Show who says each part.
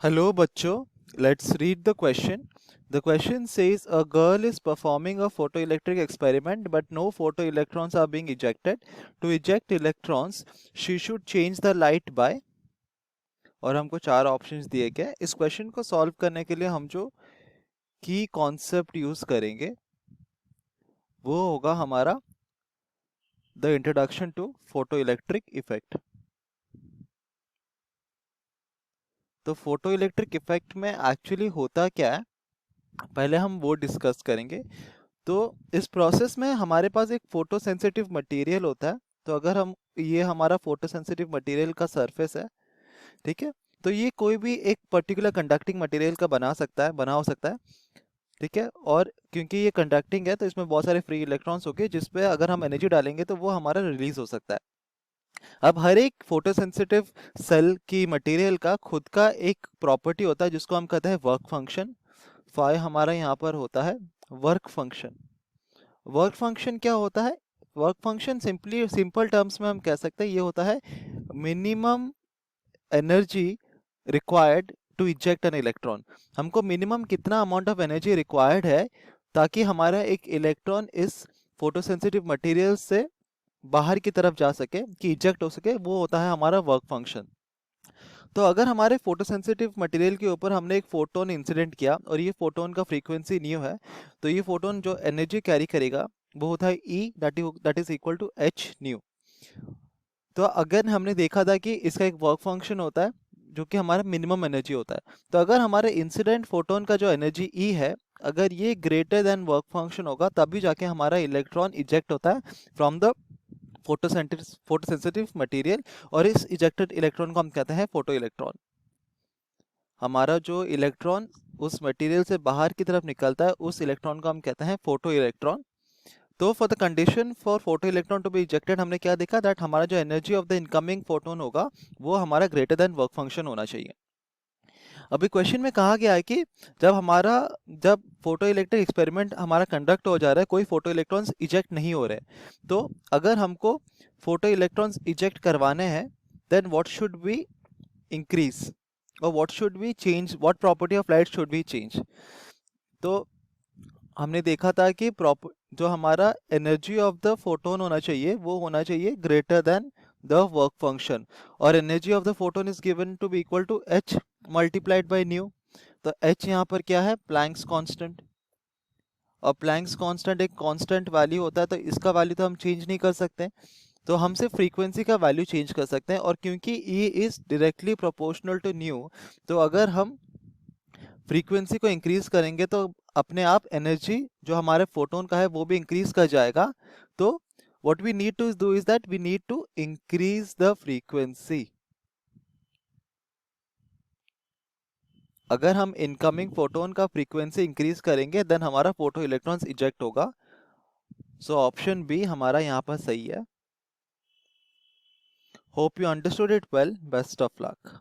Speaker 1: Hello, bachcho. Let's read the question. The question says a girl is performing a photoelectric experiment, but no photoelectrons are being ejected. To eject electrons, she should change the light by और हमको चार options दिए गए। इस question को solve करने के लिए हम जो की कॉन्सेप्ट यूज करेंगे वो होगा हमारा the introduction to photoelectric effect. तो फोटोइलेक्ट्रिक इफेक्ट में एक्चुअली होता क्या है, पहले हम वो डिस्कस करेंगे। तो इस प्रोसेस में हमारे पास एक फोटो सेंसिटिव मटेरियल होता है। तो अगर हम ये हमारा फोटो सेंसिटिव मटेरियल का सरफेस है, ठीक है, तो ये कोई भी एक पर्टिकुलर कंडक्टिंग मटेरियल का बना हो सकता है, ठीक है। और क्योंकि ये कंडक्टिंग है तो इसमें बहुत सारे फ्री इलेक्ट्रॉन्स होंगे जिस पे अगर हम एनर्जी डालेंगे तो वो हमारा रिलीज हो सकता है। अब हर एक फोटोसेंसिटिव सेल की मटेरियल का खुद का एक प्रॉपर्टी होता है जिसको हम कहते हैं वर्क फंक्शन। फाई हमारा यहाँ पर होता है वर्क फंक्शन। वर्क फंक्शन क्या होता है? Work function simply simple terms में हम कह सकते हैं ये होता है minimum energy required to eject an electron. हमको मिनिमम कितना अमाउंट ऑफ एनर्जी रिक्वायर्ड है ताकि हमारा एक इलेक्ट्रॉन इस फोटोसेंसिटिव मटेरियल से बाहर की तरफ जा सके, कि इजेक्ट हो सके, वो होता है हमारा वर्क फंक्शन। तो अगर हमारे फोटोसेंसिटिव मटेरियल के ऊपर हमने एक फोटोन इंसिडेंट किया और ये फोटोन का फ्रीक्वेंसी न्यू है, तो ये फोटोन जो एनर्जी कैरी करेगा वो होता है E, that is equal to h nu. तो अगर हमने देखा था कि इसका एक वर्क फंक्शन होता है जो कि हमारा मिनिमम एनर्जी होता है। तो अगर हमारे इंसिडेंट फोटोन का जो एनर्जी ई है, अगर ये ग्रेटर देन वर्क फंक्शन होगा तभी जाके हमारा इलेक्ट्रॉन इजेक्ट होता है फ्रॉम द फोटोसेंसिटिव मटेरियल। और इस इजेक्टेड इलेक्ट्रॉन को हम कहते हैं फोटो इलेक्ट्रॉन। हमारा जो इलेक्ट्रॉन उस मटेरियल से बाहर की तरफ निकलता है उस इलेक्ट्रॉन को हम कहते हैं फोटो इलेक्ट्रॉन। तो for the condition for photoelectron to be ejected हमने क्या देखा, दैट हमारा जो energy of the incoming photon होगा वो हमारा ग्रेटर देन वर्क फंक्शन होना चाहिए। अभी क्वेश्चन में कहा गया है कि जब फोटो इलेक्ट्रिक एक्सपेरिमेंट हमारा कंडक्ट हो जा रहा है, कोई फोटो इलेक्ट्रॉन्स इजेक्ट नहीं हो रहे। तो अगर हमको फोटो इलेक्ट्रॉन्स इजेक्ट करवाने हैं, then what should be increase और what should be change, what property of light should be change. तो हमने देखा था कि जो हमारा एनर्जी ऑफ द फोटोन होना चाहिए वो होना चाहिए greater than the work function. और energy of the photon is given to be equal to h multiplied by nu. तो एच यहाँ पर क्या है, प्लैंक्स कांस्टेंट। और प्लैंक्स कांस्टेंट एक कांस्टेंट वैल्यू होता है, तो इसका वैल्यू तो हम चेंज नहीं कर सकते। तो हम सिर्फ फ्रीक्वेंसी का वैल्यू चेंज कर सकते हैं। और क्योंकि E is directly proportional to nu, तो अगर हम फ्रीक्वेंसी को इंक्रीज करेंगे तो अपने आप एनर्जी जो हमारे फोटोन का है वो भी इंक्रीज कर जाएगा। तो what we need to do is that we need to increase the frequency. अगर हम इनकमिंग फोटोन का फ्रीक्वेंसी इंक्रीज करेंगे देन हमारा फोटो इलेक्ट्रॉन्स इजेक्ट होगा। सो ऑप्शन बी हमारा यहाँ पर सही है। Hope you understood it well, best of luck.